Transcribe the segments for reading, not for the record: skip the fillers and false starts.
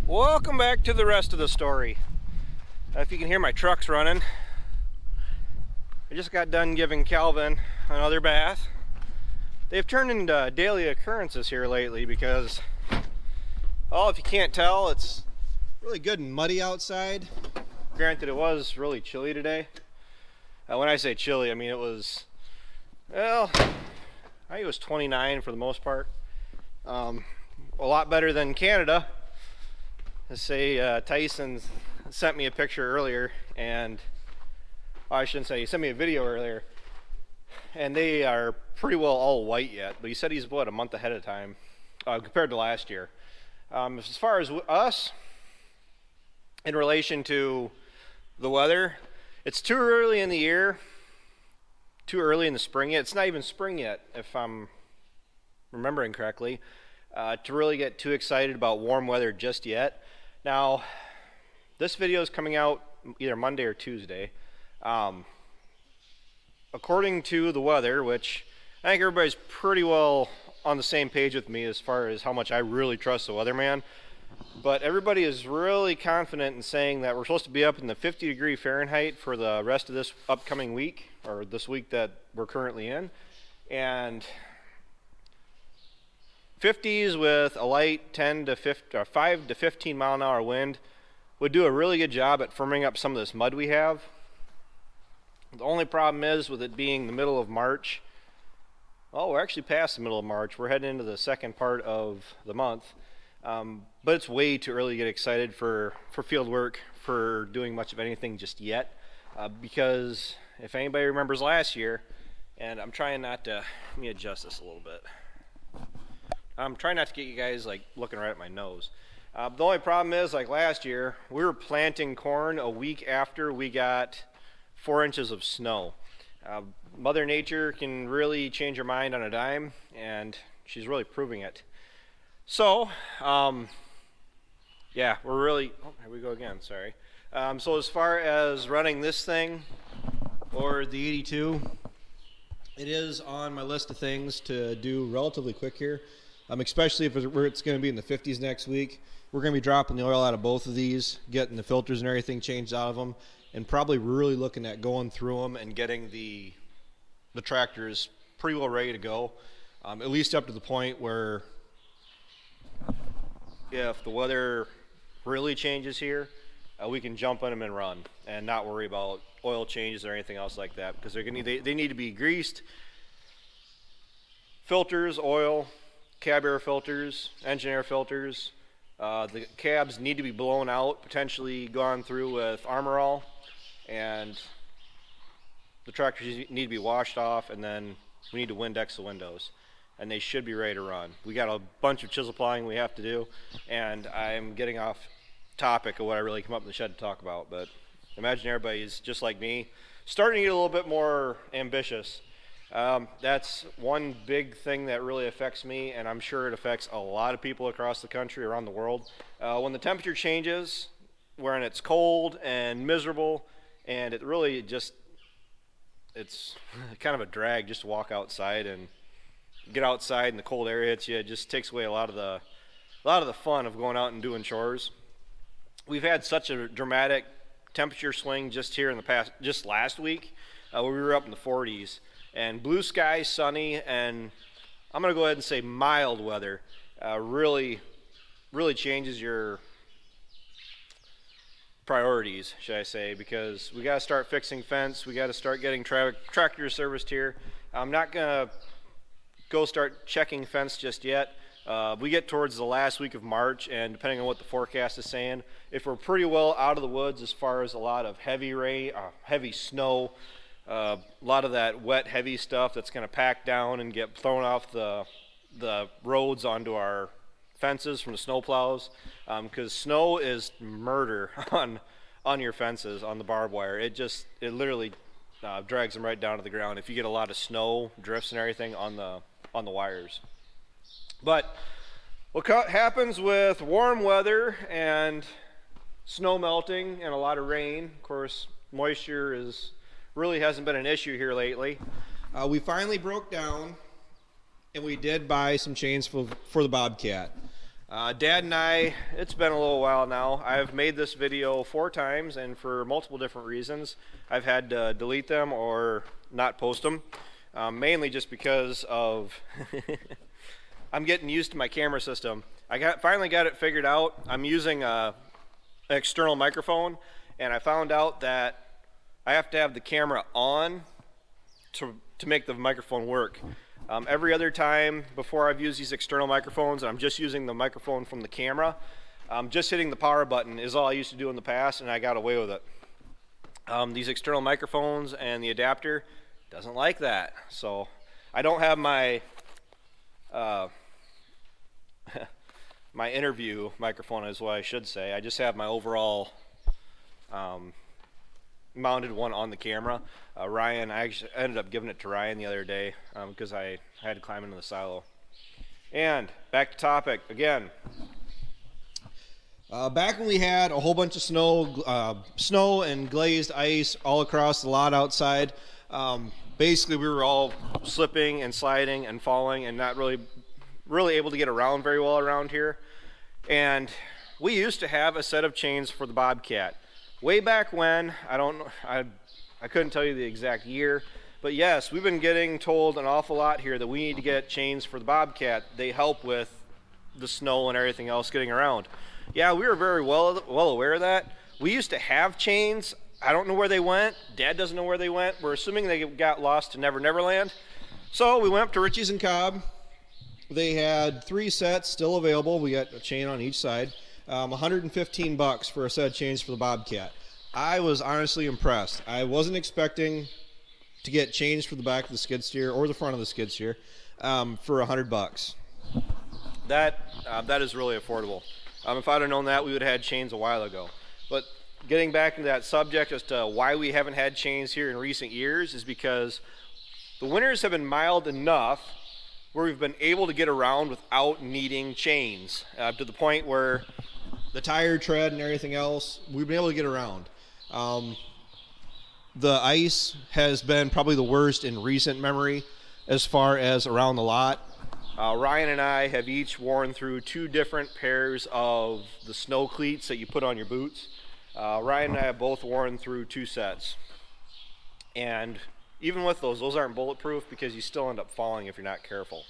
Welcome back to the rest of the story. If you can hear my trucks running, I just got done giving Calvin another bath. They've turned into daily occurrences here lately because, if you can't tell, it's really good and muddy outside. Granted, it was really chilly today. When I say chilly, I mean it was, I think it was 29 for the most part. A lot better than Canada. Let's say Tyson sent me a picture earlier, and I shouldn't say, he sent me a video earlier, and they are pretty well all white yet, but he said he's a month ahead of time compared to last year. As far as us, in relation to the weather, it's too early in the year, too early in the spring yet. It's not even spring yet, if I'm remembering correctly, to really get too excited about warm weather just yet. Now, this video is coming out either Monday or Tuesday. According to the weather, which I think everybody's pretty well on the same page with me as far as how much I really trust the weatherman, but everybody is really confident in saying that we're supposed to be up in the 50-degree Fahrenheit for the rest of this upcoming week, or this week that we're currently in, and 50s with a light 5 to 15 mile an hour wind would do a really good job at firming up some of this mud we have. The only problem is with it being the middle of March. Oh, we're actually past the middle of March. We're heading into the second part of the month. But it's way too early to get excited for field work, for doing much of anything just yet. Because if anybody remembers last year, and I'm trying not to, let me adjust this a little bit. I'm trying not to get you guys like looking right at my nose. The only problem is, like last year, we were planting corn a week after we got 4 inches of snow. Mother Nature can really change her mind on a dime, and she's really proving it. So, yeah, we're really, here we go again, sorry. So as far as running this thing, or the 82, it is on my list of things to do relatively quick here. Especially if it's going to be in the 50s next week. We're going to be dropping the oil out of both of these, getting the filters and everything changed out of them, and probably really looking at going through them and getting the tractors pretty well ready to go, at least up to the point where if the weather really changes here, we can jump in them and run and not worry about oil changes or anything else like that, because they need to be greased, filters, oil, cab air filters, engine air filters. The cabs need to be blown out, potentially gone through with Armor All, and the tractors need to be washed off, and then we need to Windex the windows, and they should be ready to run. We got a bunch of chisel plowing we have to do, and I'm getting off topic of what I really come up in the shed to talk about, but imagine everybody's just like me, starting to get a little bit more ambitious. That's one big thing that really affects me, and I'm sure it affects a lot of people across the country, around the world. When the temperature changes, when it's cold and miserable, and it really it's kind of a drag just to walk outside and get outside and the cold air hits you. It just takes away a lot of the fun of going out and doing chores. We've had such a dramatic temperature swing just here in the past, just last week, where we were up in the 40s. And blue sky, sunny, and I'm going to go ahead and say mild weather really changes your priorities, should I say, because we got to start fixing fence. We got to start getting tractors serviced here. I'm not going to go start checking fence just yet. We get towards the last week of March, and depending on what the forecast is saying, if we're pretty well out of the woods as far as a lot of heavy rain, heavy snow, a lot of that wet, heavy stuff that's going to pack down and get thrown off the roads onto our fences from the snow plows, because snow is murder on your fences, on the barbed wire. It literally drags them right down to the ground if you get a lot of snow drifts and everything on the wires. But what happens with warm weather and snow melting and a lot of rain, of course, moisture really hasn't been an issue here lately. We finally broke down, and we did buy some chains for the Bobcat. Dad and I, it's been a little while now. I've made this video 4 times, and for multiple different reasons. I've had to delete them or not post them, mainly just because of I'm getting used to my camera system. I finally got it figured out. I'm using an external microphone, and I found out that I have to have the camera on to make the microphone work. Every other time before I've used these external microphones, I'm just using the microphone from the camera. Just hitting the power button is all I used to do in the past, and I got away with it. These external microphones and the adapter doesn't like that. So I don't have my my interview microphone is what I should say. I just have my overall mounted one on the camera. Ryan, I actually ended up giving it to Ryan the other day because I had to climb into the silo. And back to topic again. Back when we had a whole bunch of snow and glazed ice all across the lot outside, basically we were all slipping and sliding and falling and not really able to get around very well around here. And we used to have a set of chains for the Bobcat. Way back when, I couldn't tell you the exact year, but yes, we've been getting told an awful lot here that we need to get chains for the Bobcat. They help with the snow and everything else getting around. Yeah, we were very well aware of that. We used to have chains. I don't know where they went. Dad doesn't know where they went. We're assuming they got lost to Never Never Land. So we went up to Richie's and Cobb. They had 3 sets still available. We got a chain on each side. $115 for a set of chains for the Bobcat. I was honestly impressed. I wasn't expecting to get chains for the back of the skid steer or the front of the skid steer for $100. That is really affordable. If I'd have known that, we would have had chains a while ago. But getting back into that subject as to why we haven't had chains here in recent years is because the winters have been mild enough where we've been able to get around without needing chains to the point where the tire tread and everything else, we've been able to get around. The ice has been probably the worst in recent memory as far as around the lot. Ryan and I have each worn through 2 different pairs of the snow cleats that you put on your boots. Ryan and I have both worn through 2 sets. And even with those aren't bulletproof because you still end up falling if you're not careful.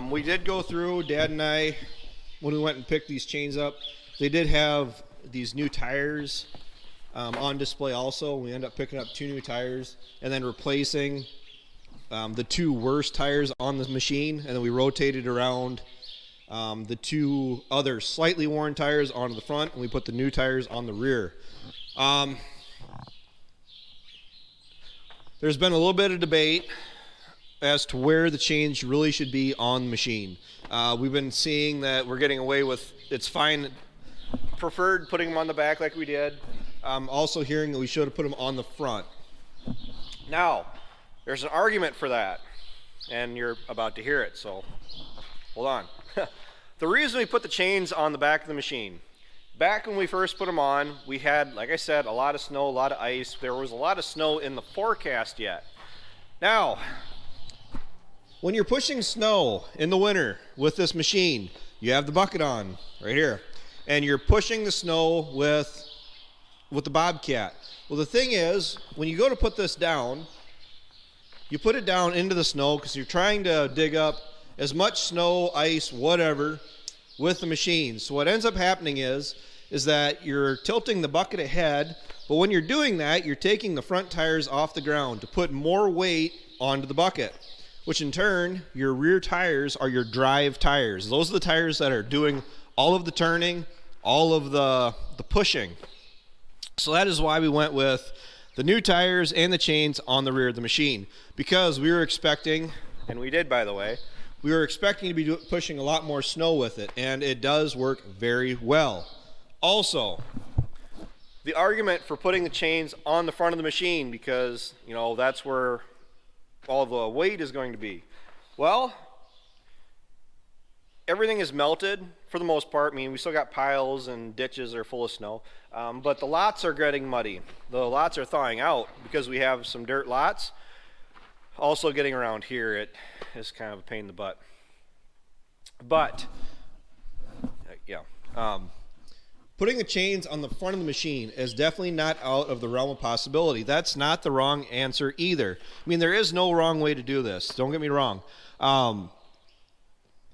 We did go through, Dad and I, when we went and picked these chains up, they did have these new tires on display also. We ended up picking up 2 new tires and then replacing the 2 worst tires on the machine, and then we rotated around the 2 other slightly worn tires onto the front, and we put the new tires on the rear. There's been a little bit of debate as to where the chains really should be on the machine. We've been seeing that we're getting away with it's fine, preferred putting them on the back like we did. Also hearing that we should have put them on the front. Now, there's an argument for that, and you're about to hear it, so hold on. The reason we put the chains on the back of the machine, back when we first put them on, we had, like I said, a lot of snow, a lot of ice. There was a lot of snow in the forecast yet. Now, when you're pushing snow in the winter with this machine, you have the bucket on right here, and you're pushing the snow with the Bobcat. Well, the thing is, when you go to put this down, you put it down into the snow because you're trying to dig up as much snow, ice, whatever, with the machine. So what ends up happening is that you're tilting the bucket ahead, but when you're doing that, you're taking the front tires off the ground to put more weight onto the bucket, which in turn, your rear tires are your drive tires. Those are the tires that are doing all of the turning, all of the pushing. So that is why we went with the new tires and the chains on the rear of the machine, because we were expecting, and we did by the way, we were expecting to be pushing a lot more snow with it, and it does work very well. Also, the argument for putting the chains on the front of the machine, because that's where all the weight is going to be. Well, everything is melted for the most part. I mean, we still got piles and ditches that are full of snow, but the lots are getting muddy. The lots are thawing out because we have some dirt lots. Also getting around here, it is kind of a pain in the butt. But Yeah. Putting the chains on the front of the machine is definitely not out of the realm of possibility. That's not the wrong answer either. I mean, there is no wrong way to do this. Don't get me wrong. I'm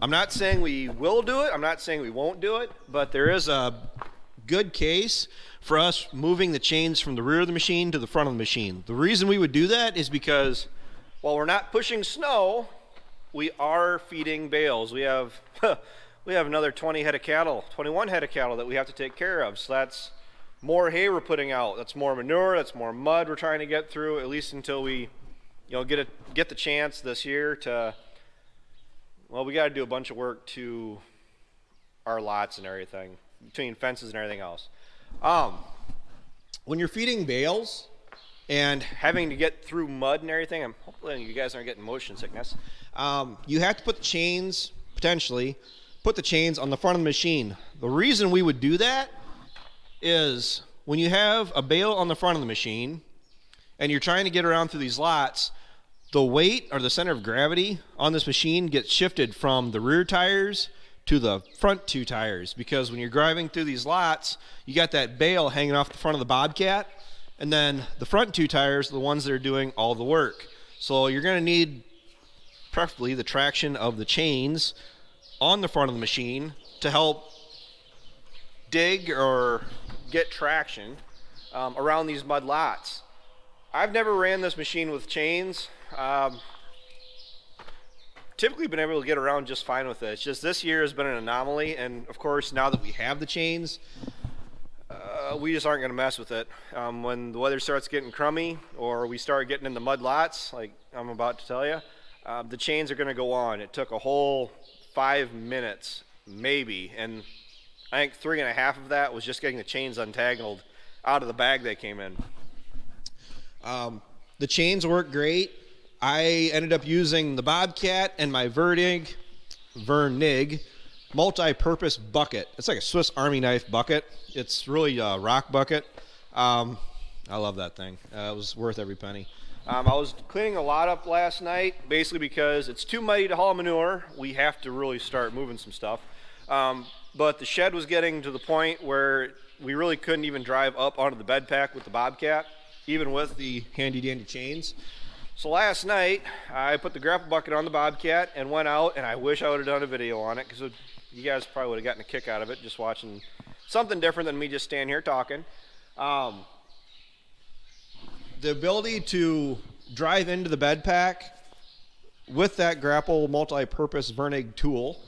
not saying we will do it. I'm not saying we won't do it. But there is a good case for us moving the chains from the rear of the machine to the front of the machine. The reason we would do that is because while we're not pushing snow, we are feeding bales. We have another 20 head of cattle, 21 head of cattle that we have to take care of. So that's more hay we're putting out. That's more manure. That's more mud we're trying to get through, at least until we, get the chance this year to. Well, we got to do a bunch of work to our lots and everything, between fences and everything else. When you're feeding bales and having to get through mud and everything, I'm hoping you guys aren't getting motion sickness. You have to put the chains, potentially, put the chains on the front of the machine. The reason we would do that is when you have a bale on the front of the machine and you're trying to get around through these lots, the weight or the center of gravity on this machine gets shifted from the rear tires to the front two tires, because when you're driving through these lots, you got that bale hanging off the front of the Bobcat, and then the front two tires are the ones that are doing all the work. So you're going to need preferably the traction of the chains on the front of the machine to help dig or get traction around these mud lots. I've never ran this machine with chains. Typically been able to get around just fine with it. It's just this year has been an anomaly, and of course now that we have the chains, we just aren't going to mess with it. When the weather starts getting crummy or we start getting in the mud lots, like I'm about to tell you, the chains are going to go on. It took a whole 5 minutes, maybe, and I think 3.5 of that was just getting the chains untangled out of the bag they came in. The chains work great. I ended up using the Bobcat and my Vernig multi-purpose bucket. It's like a Swiss Army knife bucket. It's really a rock bucket. I love that thing. It was worth every penny. I was cleaning a lot up last night, basically because it's too muddy to haul manure. We have to really start moving some stuff. But the shed was getting to the point where we really couldn't even drive up onto the bed pack with the Bobcat, even with the handy-dandy chains. So last night, I put the grapple bucket on the Bobcat and went out, and I wish I would have done a video on it, because you guys probably would have gotten a kick out of it, just watching something different than me just standing here talking. The ability to drive into the bed pack with that grapple multi-purpose Vernig tool,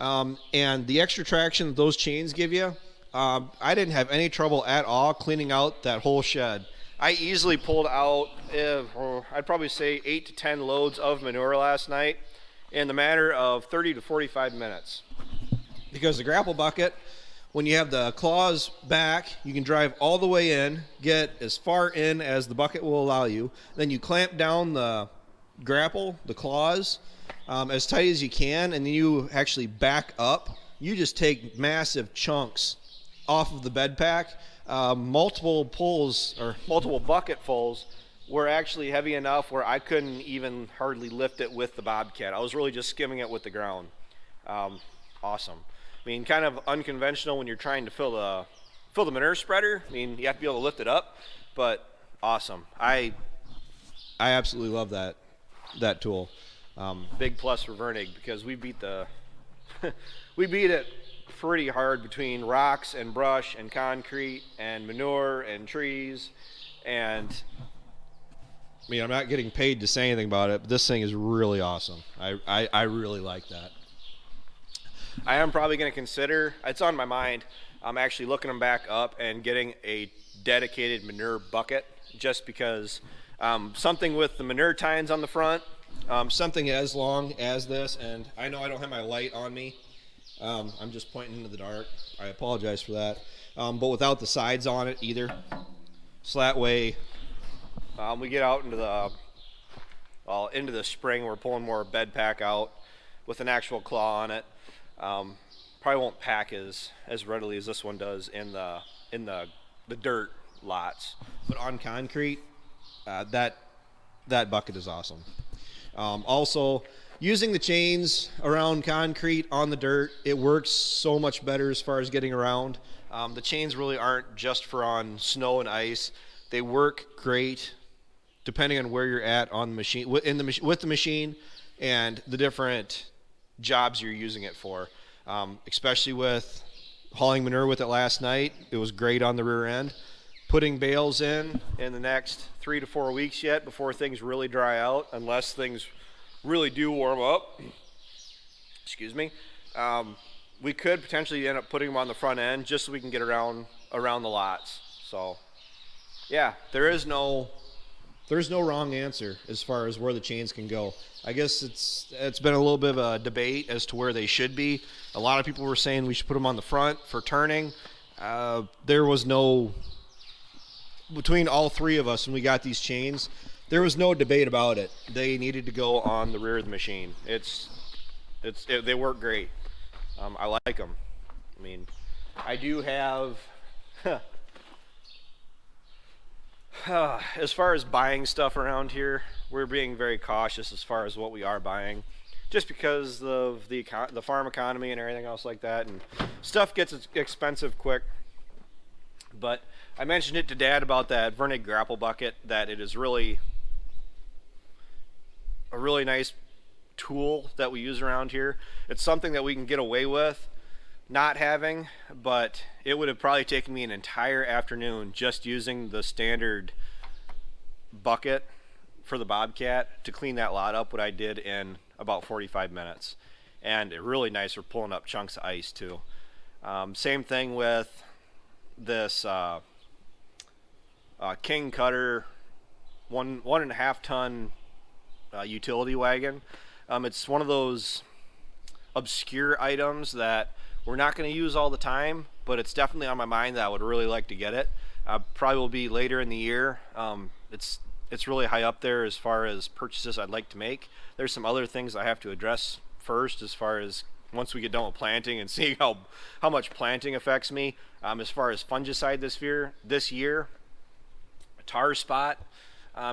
and the extra traction that those chains give you, I didn't have any trouble at all cleaning out that whole shed. I easily pulled out, I'd probably say 8 to 10 loads of manure last night in the matter of 30 to 45 minutes. Because the grapple bucket, when you have the claws back, you can drive all the way in, get as far in as the bucket will allow you. Then you clamp down the grapple, the claws, as tight as you can, and then you actually back up. You just take massive chunks off of the bed pack. Multiple pulls or multiple bucketfuls were actually heavy enough where I couldn't even hardly lift it with the Bobcat. I was really just skimming it with the ground. Awesome. I mean, kind of unconventional when you're trying to fill the manure spreader. I mean, you have to be able to lift it up, but awesome. I absolutely love that tool. Big plus for Vernig, because we beat it pretty hard between rocks and brush and concrete and manure and trees. And I mean, I'm not getting paid to say anything about it, but this thing is really awesome. I really like that. I am probably going to consider, it's on my mind, I'm actually looking them back up and getting a dedicated manure bucket, just because something with the manure tines on the front, something as long as this, and I know I don't have my light on me. I'm just pointing into the dark. I apologize for that. But without the sides on it either. So that way we get out into the spring, we're pulling more bed pack out with an actual claw on it. Probably won't pack as readily as this one does in the dirt lots. But on concrete, that bucket is awesome. Also, using the chains around concrete on the dirt, it works so much better as far as getting around. The chains really aren't just for on snow and ice. They work great depending on where you're at on the machine, with the machine, and the different jobs you're using it for. Especially with hauling manure with it last night, it was great on the rear end. Putting bales in the next 3 to 4 weeks yet before things really dry out, unless things really do warm up. Excuse me. We could potentially end up putting them on the front end just so we can get around the lots. So, yeah, there's no wrong answer as far as where the chains can go. I guess it's been a little bit of a debate as to where they should be. A lot of people were saying we should put them on the front for turning. There was no, between all three of us when we got these chains, there was no debate about it. They needed to go on the rear of the machine. They work great. I like them. I mean, I do have, as far as buying stuff around here, we're being very cautious as far as what we are buying, just because of the farm economy and everything else like that, and stuff gets expensive quick. But I mentioned it to Dad about that Vernig grapple bucket, that it is really a really nice tool that we use around here. It's something that we can get away with not having, but it would have probably taken me an entire afternoon just using the standard bucket for the Bobcat to clean that lot up, what I did in about 45 minutes. And it really nice for pulling up chunks of ice too. Same thing with this King Cutter 1.5 ton utility wagon. It's one of those obscure items that we're not going to use all the time, but it's definitely on my mind that I would really like to get it. Probably will be later in the year. It's really high up there as far as purchases I'd like to make. There's some other things I have to address first, as far as once we get done with planting and see how much planting affects me. As far as fungicide this year, tar spot.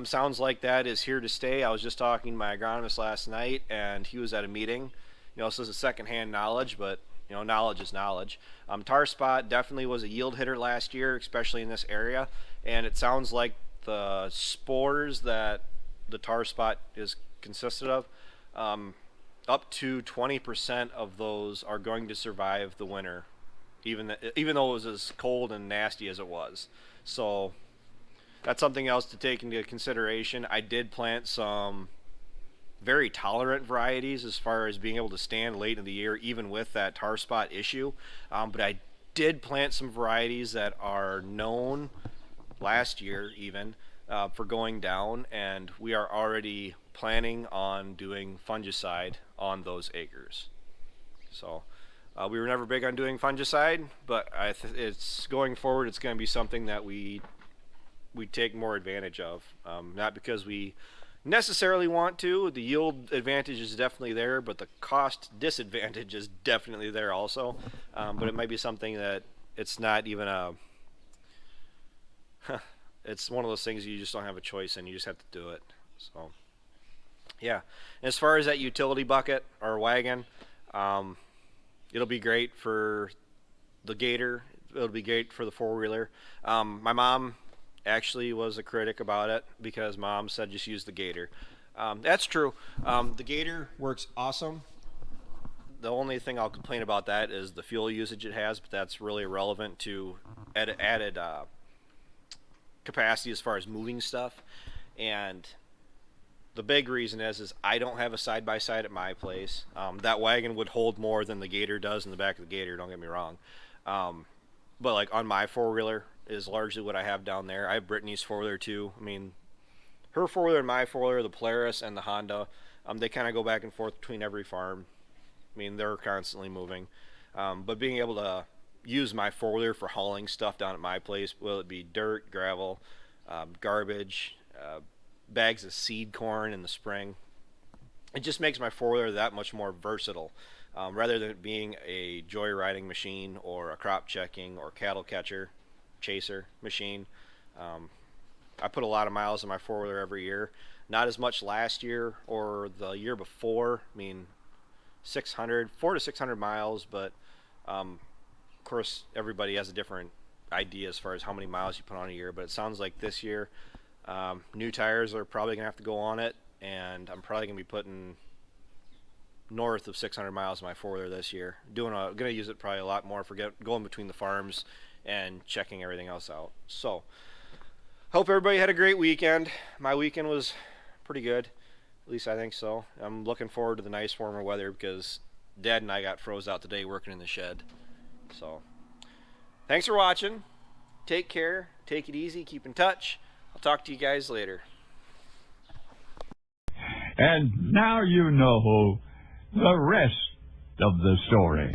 Sounds like that is here to stay. I was just talking to my agronomist last night, and he was at a meeting. This is a secondhand knowledge, but knowledge is knowledge. Tar spot definitely was a yield hitter last year, especially in this area, and it sounds like the spores that the tar spot is consisted of, up to 20% of those are going to survive the winter, even though it was as cold and nasty as it was. So that's something else to take into consideration. I did plant some very tolerant varieties as far as being able to stand late in the year, even with that tar spot issue. But I did plant some varieties that are known last year even for going down, and we are already planning on doing fungicide on those acres. So we were never big on doing fungicide, but it's going forward. It's going to be something that we take more advantage of. Not because we necessarily want to. The yield advantage is definitely there, but the cost disadvantage is definitely there also. But it might be something that it's not even a it's one of those things you just don't have a choice in. You just have to do it. So yeah, as far as that utility bucket or wagon, it'll be great for the Gator. It'll be great for the four-wheeler. My mom actually was a critic about it because Mom said just use the Gator. That's true. The Gator works awesome. The only thing I'll complain about that is the fuel usage it has, but that's really irrelevant to added capacity as far as moving stuff. And the big reason is I don't have a side-by-side at my place. That wagon would hold more than the Gator does in the back of the Gator, don't get me wrong. But like on my four-wheeler is largely what I have down there. I have Brittany's four-wheeler too. I mean, her four-wheeler and my four-wheeler, the Polaris and the Honda, they kind of go back and forth between every farm. I mean, they're constantly moving. But being able to use my four-wheeler for hauling stuff down at my place, will it be dirt, gravel, garbage, bags of seed corn in the spring, it just makes my four-wheeler that much more versatile. Rather than it being a joyriding machine or a crop checking or cattle catcher chaser machine. I put a lot of miles in my four-wheeler every year. Not as much last year or the year before. I mean, 400 to 600 miles, but of course everybody has a different idea as far as how many miles you put on a year. But it sounds like this year, new tires are probably gonna have to go on it, and I'm probably gonna be putting north of 600 miles in my four-wheeler this year. Gonna use it probably a lot more for going between the farms and checking everything else out. So, hope everybody had a great weekend. My weekend was pretty good, at least I think so. I'm looking forward to the nice warmer weather because Dad and I got froze out today working in the shed. So, thanks for watching. Take care. Take it easy. Keep in touch. I'll talk to you guys later. And now you know the rest of the story.